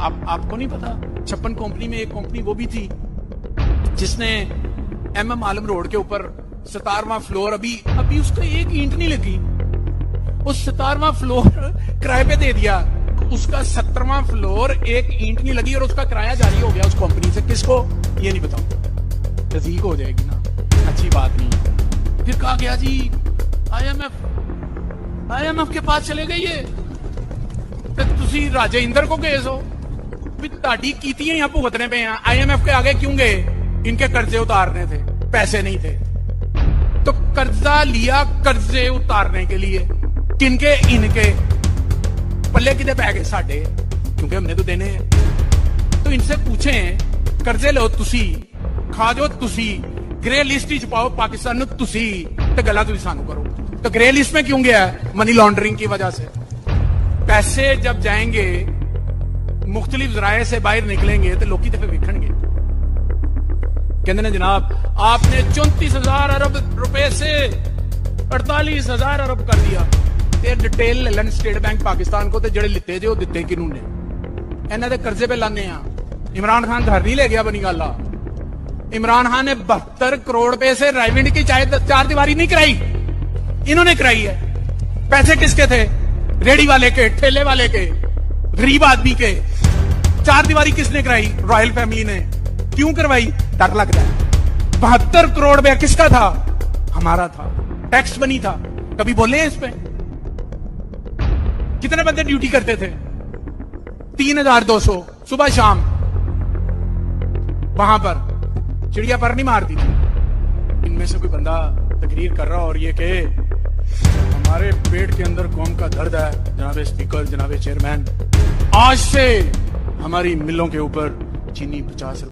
आपको नहीं पता 56 कंपनी में एक कंपनी वो भी थी जिसने MM आलम रोड के ऊपर 17वां फ्लोर अभी उसका एक ईंट नहीं लगी, उस 17वां फ्लोर किराए पे दे दिया, उसका 17वां फ्लोर एक ईंट नहीं लगी और उसका किराया जारी हो गया उस कंपनी से। किसको? ये नहीं बताऊं, तस्दीक हो जाएगी ना, अच्छी बात नहीं है। फिर कहा गया जी IMF के पास चले गए, ये तुसी राजे इंदर को गए सो भी ताड़ी कीतियां यहां भुगतने पे हैं। IMF के आगे क्यों गए? इनके कर्जे उतारने थे, पैसे नहीं थे तो कर्जा लिया कर्जे उतारने के लिए। किनके? इनके। पल्ले कितने पै गए? साडे, क्योंकि हमने तो देने हैं। तो इनसे पूछें, कर्जे लो तुसी, खा जो तुसी, ग्रे लिस्ट च पाओ पाकिस्तान नु तुसी, ते गल्लां तुसी सानू करो। तो ग्रे लिस्ट में क्यों गया? मनी लॉन्ड्रिंग की वजह से। पैसे जब जाएंगे मुख्तलिफ जराए से बाहर निकलेंगे तो लोग फिर विखणगे, कहते ने जनाब आपने 34,000 अरब रुपए से 48,000 अरब कर दिया। ते डिटेल ले लन स्टेट बैंक पाकिस्तान को, ते जड़े लिते जो दिते किनू ने, इन्हां दे कर्जे पे लाने आ। इमरान खान घर नहीं ले गया, बनी गल आ। इमरान खान ने 72 करोड़ रुपए से रायविंड की चार दीवारी नहीं कराई, इन्होंने कराई है। पैसे किसके थे? रेडी वाले के, ठेले वाले के, गरीब आदमी के। चार दीवारी किसने कराई? रॉयल फैमिली ने। क्यों करवाई? डर लगता है। 72 करोड़ रुपया किसका था? हमारा था, टैक्स बनी था। कभी बोले इस पे? कितने बंदे ड्यूटी करते थे? 3,200 सुबह शाम वहां पर चिड़िया पर नहीं मारती थी। इनमें से कोई बंदा तकरीर कर रहा और ये कि हमारे पेट के अंदर कौम का दर्द है, जनाब स्पीकर, जनाब चेयरमैन, आज से हमारी मिलों के ऊपर चीनी 50